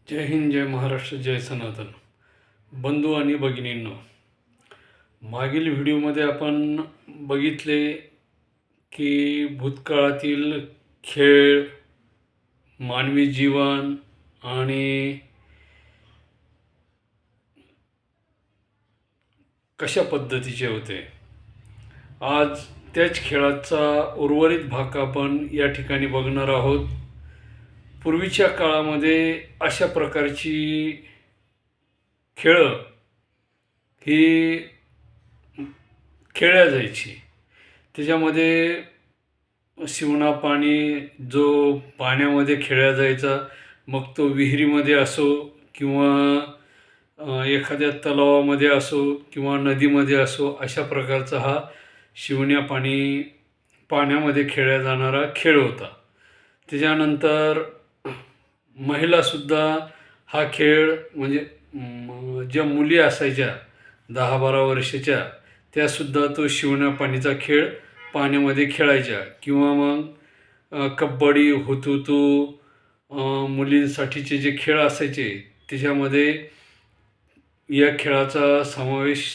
जय हिंद, जय महाराष्ट्र, जय सनातन. बंधू आणि भगिनींनो, मागील व्हिडिओमध्ये आपण बघितले की भूतकाळातील खेळ, मानवी जीवन आणि कशा पद्धतीचे होते. आज त्याच खेळाचा उर्वरित भाग आपण या ठिकाणी बघणार आहोत. पूर्वीच्या काळामध्ये अशा प्रकारची खेळं ही खेळल्या जायची. त्याच्यामध्ये शिवणा पाणी जो पाण्यामध्ये खेळला जायचा, मग तो विहिरीमध्ये असो किंवा एखाद्या तलावामध्ये असो किंवा नदीमध्ये असो, अशा प्रकारचा हा शिवण्या पाण्यामध्ये खेळला जाणारा खेळ होता. त्याच्यानंतर महिलासुद्धा हा खेळ म्हणजे ज्या मुली असायच्या 10-12 वर्षाच्या, त्यासुद्धा तो शिवण्या पाणीचा खेळ पाण्यामध्ये खेळायच्या. किंवा मग कबड्डी, हुतुतू, मुलींसाठीचे जे खेळ असायचे त्याच्यामध्ये या खेळाचा समावेश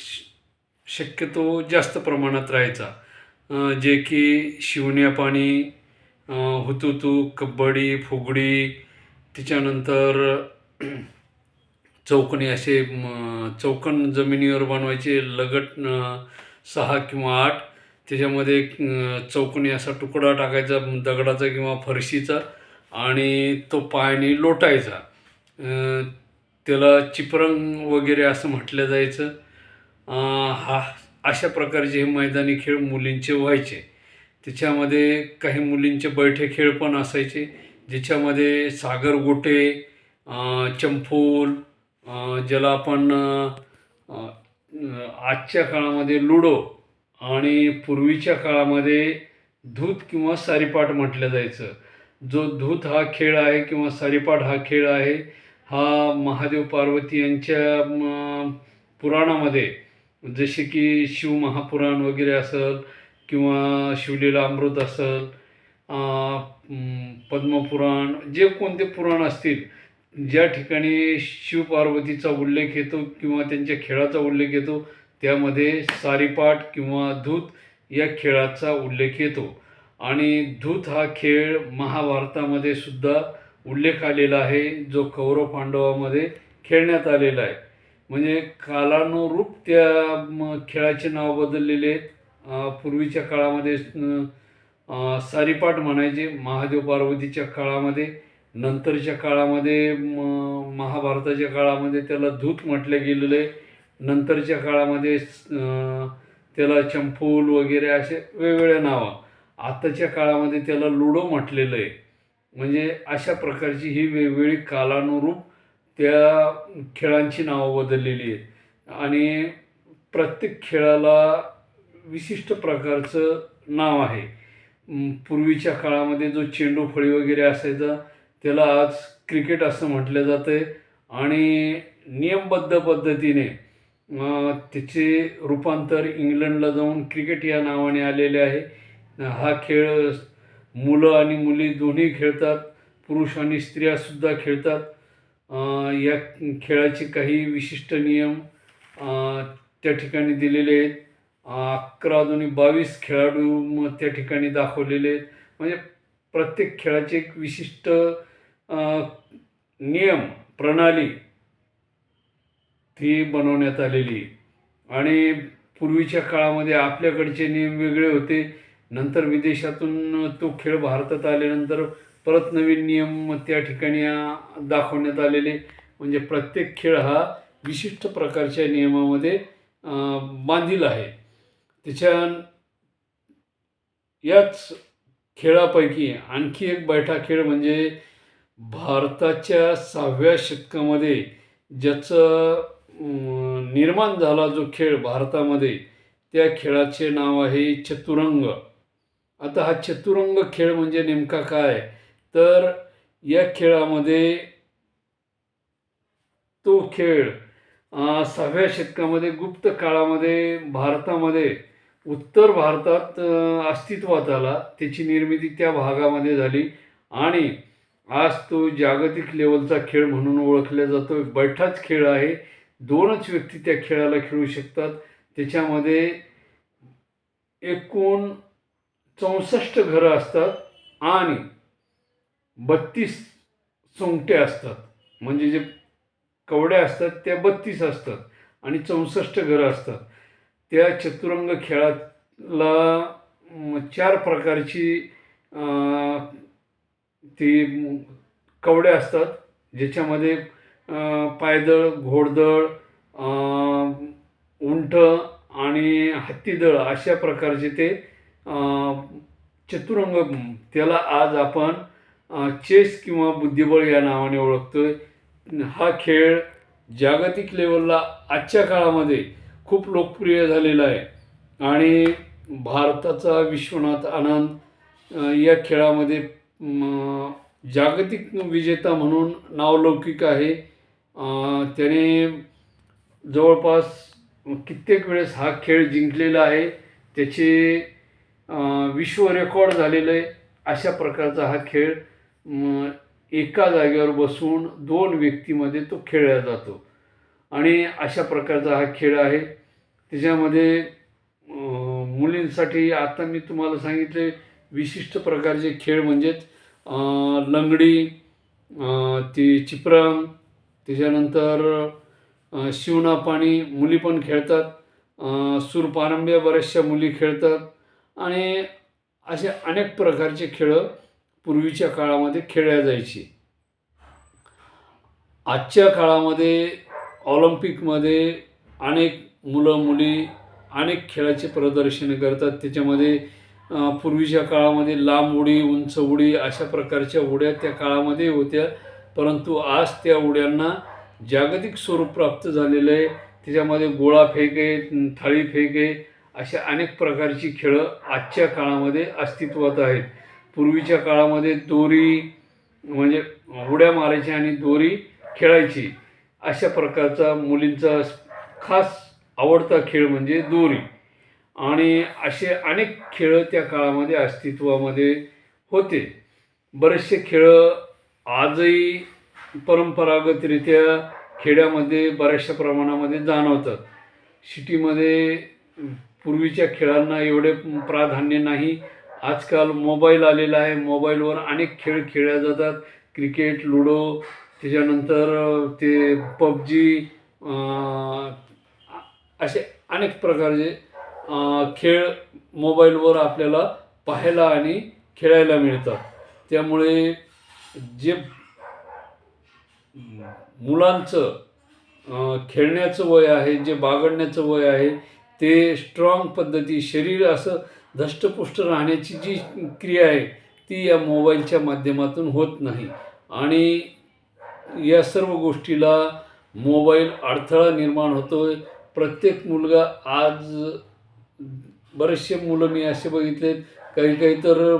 शक्यतो जास्त प्रमाणात राहायचा. जे की शिवण्या पाणी, हुतुतू, कबड्डी, फुगडी, त्याच्यानंतर चौकोनी असे चौकोन जमिनीवर बनवायचे, लगट 6 किंवा 8. त्याच्यामध्ये चौकोनी असा तुकडा टाकायचा दगडाचा किंवा फरशीचा आणि तो पायाने लोटायचा. त्याला चिपरंग वगैरे असं म्हटलं जायचं. अशा प्रकारचे हे मैदानी खेळ मुलींचे व्हायचे. त्याच्यामध्ये काही मुलींचे बैठे खेळ पण असायचे, ज्याच्यामध्ये सागरगोटे, चंफूल, ज्याला आपण आजच्या काळामध्ये लुडो आणि पूर्वीच्या काळामध्ये धूत किंवा सारीपाट म्हटलं जायचं. जो धूत हा खेळ आहे किंवा सारीपाट हा खेळ आहे, हा महादेव पार्वती यांच्या पुराणामध्ये, जसे की शिवमहापुराण वगैरे असेल किंवा शिवलीला अमृत असेल, पद्मपुराण, जे कोणते पुराण असतील, ज्या ठिकाणी शिवपार्वतीचा उल्लेख येतो किंवा त्यांच्या खेळाचा उल्लेख येतो, त्यामध्ये सारीपाट किंवा धूत या खेळाचा उल्लेख येतो. आणि धूत हा खेळ महाभारतामध्ये सुद्धा उल्लेख आलेला आहे, जो कौरव पांडवामध्ये खेळण्यात आलेला आहे. म्हणजे कालानुरूप त्या खेळाचे नाव बदललेले आहेत. पूर्वीच्या काळामध्ये सारीपाट म्हणायचे महादेव पार्वतीच्या काळामध्ये. नंतरच्या काळामध्ये महाभारताच्या काळामध्ये त्याला धूत म्हटलं गेलेलं आहे. नंतरच्या काळामध्ये त्याला चंफूल वगैरे असे वेगवेगळ्या नावं. आताच्या काळामध्ये त्याला लुडो म्हटलेलं आहे. म्हणजे अशा प्रकारची ही वेगवेगळी कालानुरूप त्या खेळांची नावं बदललेली आहेत. आणि प्रत्येक खेळाला विशिष्ट प्रकारचं नाव आहे. पूर्वीच्या काळामध्ये जो चेंडू फळी वगैरे असायचा, त्याला आज क्रिकेट असं म्हटलं जातं आहे. आणि नियमबद्ध पद्धतीने त्याचे रूपांतर इंग्लंडला जाऊन क्रिकेट या नावाने आलेले आहे. हा खेळ मुलं आणि मुली दोन्ही खेळतात, पुरुष आणि स्त्रियासुद्धा खेळतात. या खेळाचे काही विशिष्ट नियम त्या ठिकाणी दिलेले आहेत. 11-22 खेळाडू त्या ठिकाणी दाखवलेले आहेत. म्हणजे प्रत्येक खेळाचे एक विशिष्ट नियम प्रणाली ती बनवण्यात आलेली. आणि पूर्वीच्या काळामध्ये आपल्याकडचे नियम वेगळे होते. नंतर विदेशातून तो खेळ भारतात आल्यानंतर परत नवीन नियम त्या ठिकाणी दाखवण्यात आलेले. म्हणजे प्रत्येक खेळ हा विशिष्ट प्रकारच्या नियमामध्ये बांधील आहे. याच खेळापैकी आणखी एक बैठा खेळ म्हणजे भारताच्या 6व्या शतकामध्ये ज्याचं निर्माण झाला जो खेळ भारतामध्ये, त्या खेळाचे नाव आहे चतुरंग. आता हा चतुरंग खेळ म्हणजे नेमका काय, तर या खेळामध्ये तो खेळ 6व्या शतकामध्ये गुप्त काळामध्ये भारतामध्ये, उत्तर भारतात अस्तित्वात आला. त्याची निर्मिती त्या भागामध्ये झाली आणि आज तो जागतिक लेवलचा खेळ म्हणून ओळखला जातो. बैठाच खेळ आहे. 2च व्यक्ती त्या खेळाला खेळू शकतात. त्याच्यामध्ये एकूण 64 घरं असतात आणि 32 सोंगट्या असतात. म्हणजे जे कवड्या असतात त्या 32 असतात आणि 64 घरं असतात. त्या चतुरंग खेळाला 4 प्रकारची ती कवड्या असतात, ज्याच्यामध्ये पायदळ, घोडदळ, उंट आणि हत्तीदळ अशा प्रकारचे ते चतुरंग, त्याला आज आपण चेस किंवा बुद्धिबळ या नावाने ओळखतोय. हा खेळ जागतिक लेवलला आजच्या काळामध्ये खूप लोकप्रिय झालेला आहे आणि भारताचा विश्वनाथ आनंद या खेळामध्ये जागतिक विजेता म्हणून नावलौकिक आहे. त्याने जवळपास कित्येक वेळेस हा खेळ जिंकलेला आहे. त्याचे विश्व रेकॉर्ड झालेलं आहे. अशा प्रकारचा हा खेळ एका जागेवर बसून 2 व्यक्तीमध्ये तो खेळला जातो आणि अशा प्रकारचा हा खेळ आहे. त्याच्यामध्ये मुलींसाठी आता मी तुम्हाला सांगितले विशिष्ट प्रकारचे खेळ म्हणजेच लंगडी, ती चिपरंग, त्याच्यानंतर शिवणापाणी मुली पण खेळतात. सूरपारंब्या बऱ्याचशा मुली खेळतात आणि असे अनेक प्रकारचे खेळ पूर्वीच्या काळामध्ये खेळल्या जायची. आजच्या काळामध्ये ऑलिम्पिकमध्ये अनेक मुलं मुली अनेक खेळाचे प्रदर्शन करतात. त्याच्यामध्ये पूर्वीच्या काळामध्ये लांब उडी, उंच उडी अशा प्रकारच्या उड्या त्या काळामध्ये होत्या, परंतु आज त्या उड्यांना जागतिक स्वरूप प्राप्त झालेलं आहे. त्याच्यामध्ये गोळा फेक आहे, थाळी फेक आहे, अशा अनेक प्रकारची खेळं आजच्या काळामध्ये अस्तित्वात आहेत. पूर्वीच्या काळामध्ये दोरी म्हणजे उड्या मारायची आणि दोरी खेळायची. अशा प्रकारचा मुलींचा खास आवडता खेळ म्हणजे दोरी आणि असे अनेक खेळ त्या काळामध्ये अस्तित्वामध्ये होते. बरेचसे खेळ आजही परंपरागतरित्या खेड्यामध्ये बऱ्याचशा प्रमाणामध्ये जाणवतात. सिटीमध्ये पूर्वीच्या खेळांना एवढे प्राधान्य नाही. आजकाल मोबाईल आलेला आहे. मोबाईलवर अनेक खेळ खेळले जातात. क्रिकेट, लुडो, त्याच्यानंतर ते पबजी, असे अनेक प्रकारचे खेळ मोबाईलवर आपल्याला पाहायला आणि खेळायला मिळतात. त्यामुळे जे मुलांचं खेळण्याचं वय आहे, जे बागडण्याचं वय आहे, ते स्ट्रॉंग पद्धती, शरीर असं धष्टपुष्ट राहण्याची जी क्रिया आहे ती या मोबाईलच्या माध्यमातून होत नाही आणि या सर्व गोष्टीला मोबाईल अडथळा निर्माण होतो आहे. प्रत्येक मुलगा आज बरेचसे मुलं मी असे बघितले, काही तर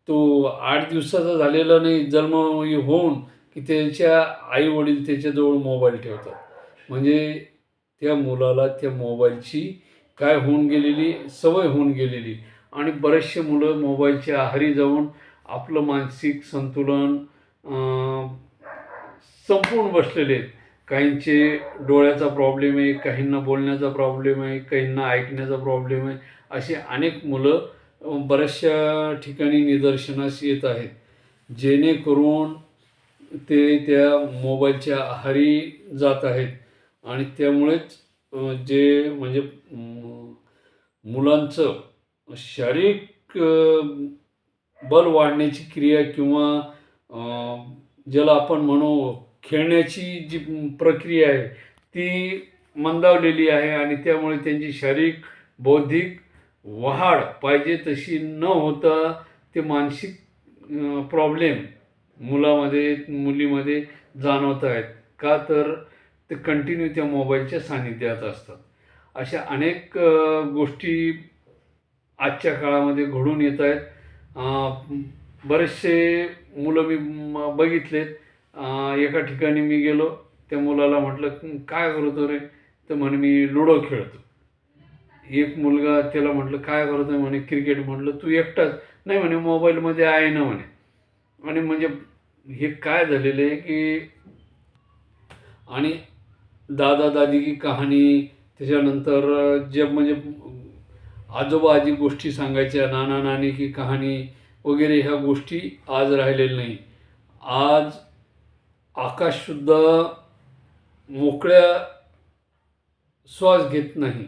तो 8 दिवसाचा झालेला नाही, जन्म होऊन की त्याच्या आईवडील त्याच्याजवळ मोबाईल ठेवतात. म्हणजे त्या मुलाला त्या मोबाईलची काय होऊन गेलेली, सवय होऊन गेलेली आणि बरेचसे मुलं मोबाईलच्या आहारी जाऊन आपलं मानसिक संतुलन संपवून बसलेले आहेत. काहींचे डोळ्याचा प्रॉब्लेम आहे, काहींना बोलण्याचा प्रॉब्लेम आहे, काहींना ऐकण्याचा प्रॉब्लेम आहे. असे अनेक मुलं बऱ्याचशा ठिकाणी निदर्शनास येत आहेत, जेणेकरून ते त्या मोबाईलच्या आहारी जात आहेत आणि त्यामुळेच जे म्हणजे मुलांचं शारीरिक बल वाढण्याची क्रिया किंवा ज्याला आपण म्हणू खेळण्याची जी प्रक्रिया आहे ती मंदावलेली आहे आणि त्यामुळे त्यांची शारीरिक बौद्धिक वाढ पाहिजे तशी न होता ते मानसिक प्रॉब्लेम मुलामध्ये मुलीमध्ये जाणवत आहेत. का तर ते कंटिन्यू त्या मोबाईलच्या सानिध्यात असतात. अशा अनेक गोष्टी आजच्या काळामध्ये घडून येत आहेत. बरेचसे मुलं मी बघितलेत. एका ठिकाणी मी गेलो, त्या मुलाला म्हटलं काय करतो रे, तर म्हणे मी लुडो खेळतो. एक मुलगा त्याला म्हटलं काय करतो, म्हणे क्रिकेट. म्हटलं तू एकटाच, नाही म्हणे मोबाईलमध्ये आहे ना म्हणे. आणि म्हणजे हे काय झालेलं आहे की, आणि दादा दादी की कहाणी, त्याच्यानंतर जे म्हणजे आजोबा आजी गोष्टी सांगायच्या, नाना नानी की कहाणी वगैरे, ह्या गोष्टी आज राहिलेल्या नाही. आज आकाशसुद्धा मोकळ्या श्वास घेत नाही.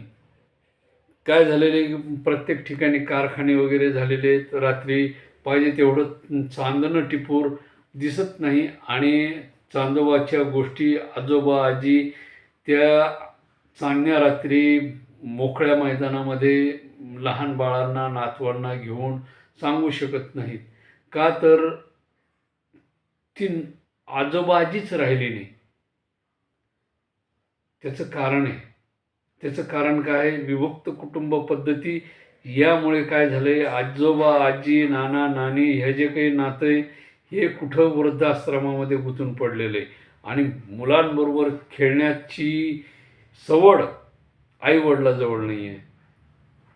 काय झालेले की प्रत्येक ठिकाणी कारखाने वगैरे झालेले आहेत. रात्री पाहिजे तेवढं चांदणं टिपूर दिसत नाही, आणि चांदोबाच्या गोष्टी आजोबा आजी त्या चांदण्या रात्री मोकळ्या मैदानामध्ये लहान बाळांना नातवांना घेऊन सांगू शकत नाहीत. का तर ती आजोबा आजीच राहिली नाही. त्याचं कारण आहे. त्याचं कारण काय आहे? विभक्त कुटुंब पद्धती. यामुळे काय झालंय, आजोबा आजी नाना नानी हे जे काही नातं आहे, हे कुठं वृद्धाश्रमामध्ये गुंतून पडलेलं आहे. आणि मुलांबरोबर खेळण्याची सवड आईवडिलाजवळ नाही आहे.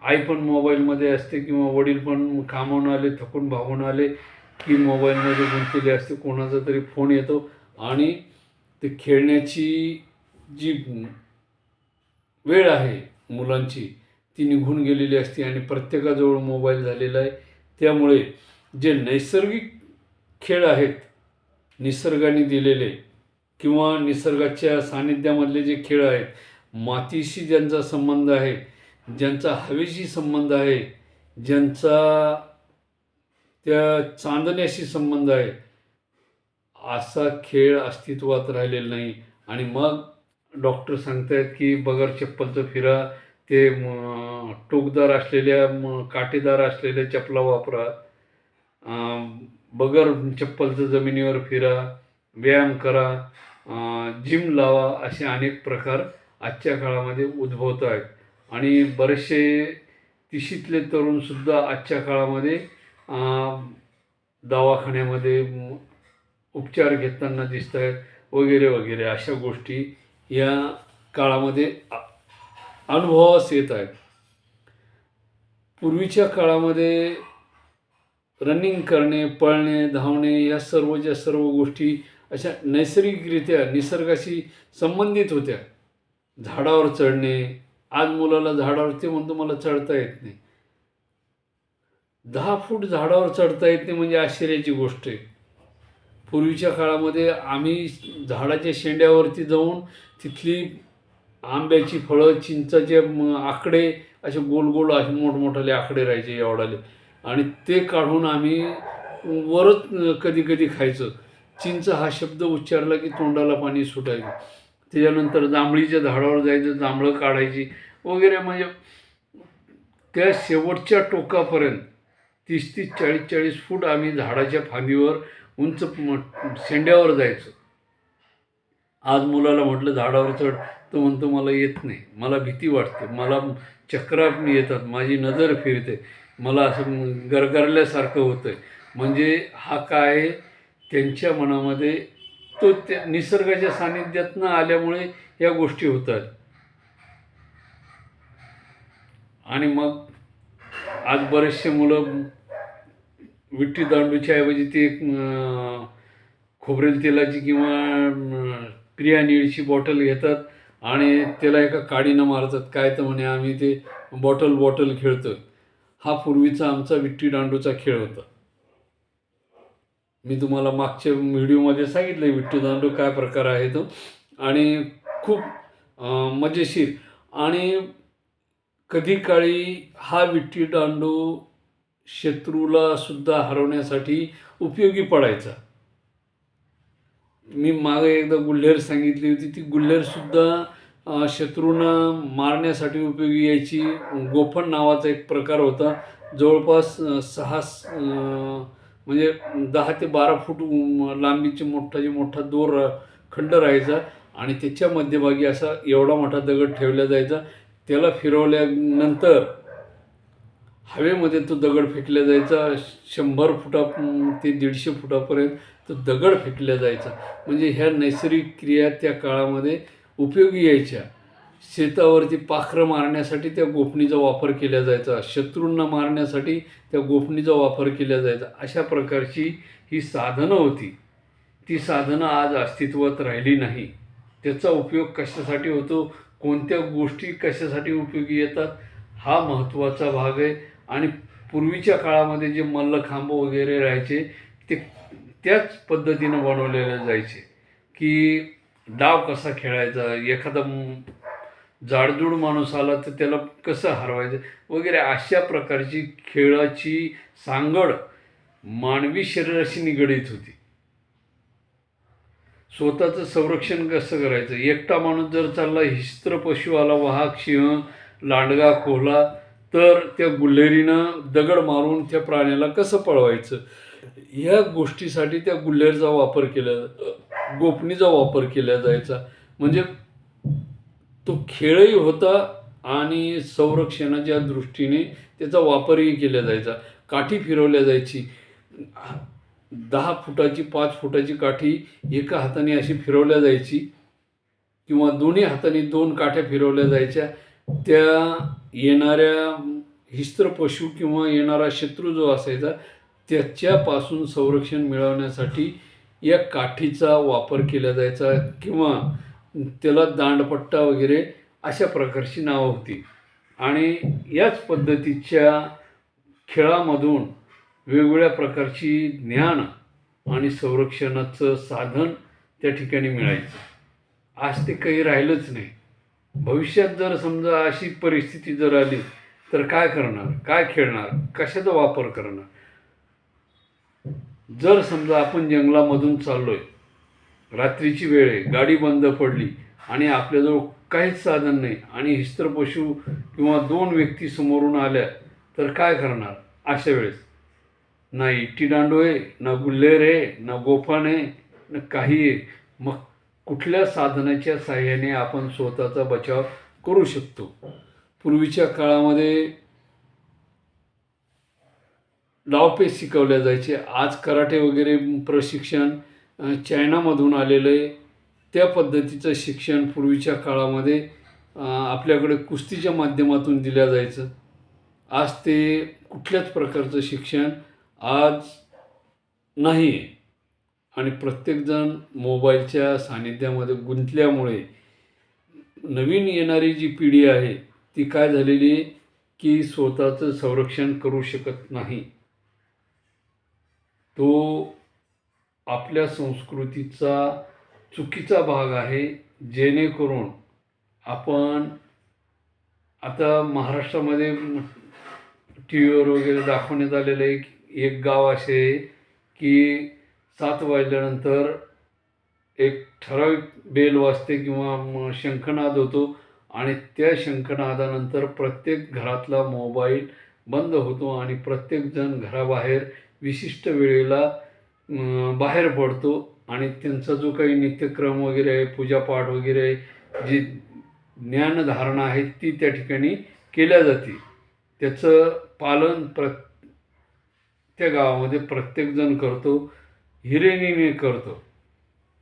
आई पण मोबाईलमध्ये असते, किंवा वडील पण कामावून आले, थकून भागून आले की मोबाईलमध्ये गुंतलेले असते. कोणाचा तरी फोन येतो, आणि ते खेळण्याची जी वेळ आहे मुलांची, ती निघून गेलेली असते, आणि प्रत्येकाजवळ मोबाईल झालेला आहे. त्यामुळे जे नैसर्गिक खेळ आहेत, निसर्गाने दिलेले, किंवा निसर्गाच्या सानिध्यामधले जे खेळ आहेत, मातीशी ज्यांचा संबंध आहे, ज्यांचा हवेशी संबंध आहे, ज्यांचा त्या चांदण्याशी संबंध आहे, असा खेळ अस्तित्वात राहिलेला नाही. आणि मग डॉक्टर सांगतायत की बगर चप्पलचं फिरा, ते टोकदार असलेल्या काटेदार असलेल्या चपला वापरा, बगर चप्पलचं जमिनीवर फिरा, व्यायाम करा, जिम लावा, असे अनेक प्रकार आजच्या काळामध्ये उद्भवत आहेत. आणि बरेचसे 30शीतले तरुणसुद्धा आजच्या काळामध्ये दवाखान्यामध्ये उपचार घेताना दिसत आहेत, वगैरे वगैरे. अशा गोष्टी या काळामध्ये अनुभवास येत आहेत. पूर्वीच्या काळामध्ये रनिंग करणे, पळणे, धावणे, या ज्या सर्व गोष्टी अशा नैसर्गिकरित्या निसर्गाशी संबंधित होत्या. झाडावर चढणे, आज मुलाला झाडावर, ते म्हणतो मला चढता येत नाही. 10 फूट झाडावर चढता येत नाही म्हणजे आश्चर्याची गोष्ट आहे. पूर्वीच्या काळामध्ये आम्ही झाडाच्या शेंड्यावरती जाऊन तिथली आंब्याची फळं, चिंचाचे आकडे, असे गोल गोल असे मोठमोठाले आकडे राहायचे एवढाले, आणि ते काढून आम्ही वरच कधी कधी खायचं. चिंच हा शब्द उच्चारला की तोंडाला पाणी सुटायचं. त्याच्यानंतर जांभळीच्या झाडावर जायचं, जांभळं काढायची वगैरे. म्हणजे त्या शेवटच्या टोकापर्यंत 30-30, 40-40 फूट आम्ही झाडाच्या फांदीवर उंच शेंड्यावर जायचं. आज मुलाला म्हटलं झाडावर चढ, तो म्हणतो मला येत नाही, मला भीती वाटते, मला चक्रा येतात, माझी नजर फिरते, मला असं गरगरल्यासारखं होतं. म्हणजे हा काय, त्यांच्या मनामध्ये तो त्या निसर्गाच्या सानिध्यात न आल्यामुळे या गोष्टी होतात. आणि मग आज बरेचसे मुलं विट्टी दांडूच्या ऐवजी ते खोबरेल तेलाची किंवा प्रिया निळची बॉटल घेतात, आणि त्याला एका काडीनं मारतात. काय तर म्हणे आम्ही ते बॉटल खेळतो. हा पूर्वीचा आमचा विट्टी दांडूचा खेळ होता. मी तुम्हाला मागच्या व्हिडिओमध्ये सांगितलं विट्टी दांडू काय प्रकार आहे तो, आणि खूप मजेशीर. आणि कधी काळी हा विट्टी दांडू शत्रूला सुद्धा हरवण्यासाठी उपयोगी पडायचा. मी मागे एकदा गुल्हेर सांगितली होती, ती गुल्हेरसुद्धा शत्रूंना मारण्यासाठी उपयोगी यायची. गोफण नावाचा एक प्रकार होता. जवळपास 6 म्हणजे 10 ते 12 फूट लांबीची मोठा दोर खंड राहायचा, आणि त्याच्या मध्यभागी असा एवढा मोठा दगड ठेवला जायचा. त्याला फिरवल्यानंतर हवेमध्ये तो दगड फेकला जायचा. 100 फुटा ते 150 फुटापर्यंत तो दगड फेकला जायचा. म्हणजे ह्या नैसर्गिक क्रिया त्या काळामध्ये उपयोगी यायच्या. शेतावरती पाखरं मारण्यासाठी त्या गोफणीचा वापर केला जायचा, शत्रूंना मारण्यासाठी त्या गोफणीचा वापर केला जायचा. अशा प्रकारची ही साधनं होती. ती साधनं आज अस्तित्वात राहिली नाही. त्याचा उपयोग कशासाठी होतो, कोणत्या गोष्टी कशासाठी उपयोगी येतात, हा महत्त्वाचा भाग आहे. आणि पूर्वीच्या काळामध्ये जे मल्लखांब वगैरे राहायचे ते त्याच पद्धतीनं बनवलेले जायचे, की डाव कसा खेळायचा, एखादा जाडजूड माणूस आला तर त्याला कसं हरवायचं वगैरे, अशा प्रकारची खेळाची सांगड मानवी शरीराशी निगडीत होती. स्वतःचं संरक्षण कसं करायचं, एकटा माणूस जर चालला, हिंस्त्र पशु आला, वाहक, सिंह, लांडगा, कोल्हा, तर त्या गुल्हेरीनं दगड मारून त्या प्राण्याला कसं पळवायचं, ह्या गोष्टीसाठी त्या गुल्हेरचा वापर केला, गोफणीचा वापर केला जायचा. म्हणजे तो खेळही होता आणि संरक्षणाच्या दृष्टीने त्याचा वापरही केला जायचा. काठी फिरवल्या जायची, 10 फुटाची 5 फुटाची काठी एका हाताने अशी फिरवल्या जायची किंवा दोन्ही हाताने 2 काठ्या फिरवल्या जायच्या. त्या येणाऱ्या हिंस्त्र पशु किंवा येणारा शत्रू जो असायचा त्याच्यापासून संरक्षण मिळवण्यासाठी या काठीचा वापर केला जायचा किंवा त्याला दांडपट्टा वगैरे अशा प्रकारची नावं होती. आणि याच पद्धतीच्या खेळामधून वेगवेगळ्या प्रकारची ज्ञान आणि संरक्षणाचं साधन त्या ठिकाणी मिळायचं. आज ते काही राहिलंच नाही. भविष्यात जर समजा अशी परिस्थिती जर आली तर काय करणार, काय खेळणार, कशाचा वापर करणार. जर समजा आपण जंगलामधून चाललोय, रात्रीची वेळ आहे, गाडी बंद पडली आणि आपल्याजवळ काहीच साधन नाही आणि हिंस्त्र पशु किंवा 2 व्यक्ती समोरून आल्या तर काय करणार. अशा वेळेस ना इटी दांडू आहे, ना गुल्हेर आहे, ना गोफण आहे, ना काही आहे. मग कुठल्या साधनाच्या साह्याने आपण स्वतःचा बचाव करू शकतो. पूर्वीच्या काळामध्ये डावपेच शिकवल्या जायचे. आज कराटे वगैरे प्रशिक्षण चायनामधून आलेलं आहे. त्या पद्धतीचं शिक्षण पूर्वीच्या काळामध्ये आपल्याकडे कुस्तीच्या माध्यमातून दिल्या जायचं. आज ते कुठल्याच प्रकारचं शिक्षण आज नाही आहे. आणि प्रत्येकजण मोबाईलच्या सानिध्यामध्ये गुंतल्यामुळे नवीन येणारी जी पिढी आहे ती काय झालेली आहे की स्वतःचं संरक्षण करू शकत नाही. तो आपल्या संस्कृतीचा चुकीचा भाग आहे. जेणेकरून आपण आता महाराष्ट्रामध्ये टी व्हीवर वगैरे दाखवण्यात आलेलं आहे की एक गाव असे आहे की 7 वाजल्यानंतर एक ठराविक बेल वाजते किंवा शंखनाद होतो आणि त्या शंखनादानंतर प्रत्येक घरातला मोबाईल बंद होतो आणि प्रत्येकजण घराबाहेर विशिष्ट वेळेला बाहेर पडतो आणि त्यांचा जो काही नित्यक्रम वगैरे आहे, पूजापाठ वगैरे आहे, जी ज्ञानधारणा आहे ती त्या ठिकाणी केल्या जाते. त्याचं पालन त्या गावामध्ये प्रत्येकजण करतो, हिरिरीने करतो.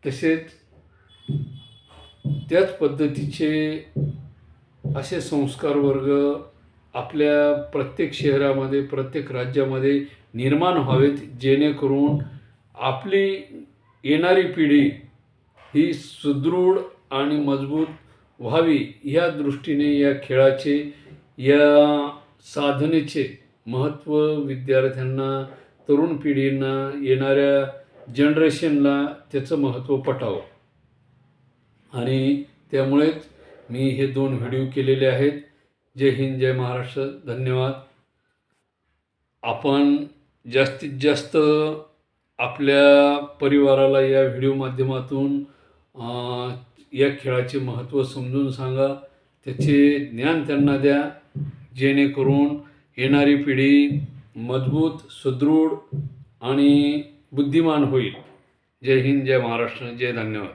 तसेच त्याच पद्धतीचे असे संस्कार वर्ग आपल्या प्रत्येक शहरामध्ये, प्रत्येक राज्यामध्ये निर्माण व्हावेत, जेणेकरून आपली येणारी पिढी ही सुदृढ आणि मजबूत व्हावी. या दृष्टीने या खेळाचे, या साधनेचे महत्त्व विद्यार्थ्यांना, तरुण पिढींना, येणाऱ्या जनरेशनला त्याचं महत्त्व पटावं. आणि त्यामुळेच मी हे 2 व्हिडिओ केलेले आहेत. जय हिंद, जय महाराष्ट्र. धन्यवाद. आपण जास्तीत जास्त आपल्या परिवाराला या व्हिडिओ माध्यमातून या खेळाचे महत्त्व समजून सांगा, त्याचे ज्ञान त्यांना द्या, जेणेकरून येणारी पिढी मजबूत, सुदृढ आणि बुद्धिमान होईल. जय हिंद, जय महाराष्ट्र. जय धन्यवाद.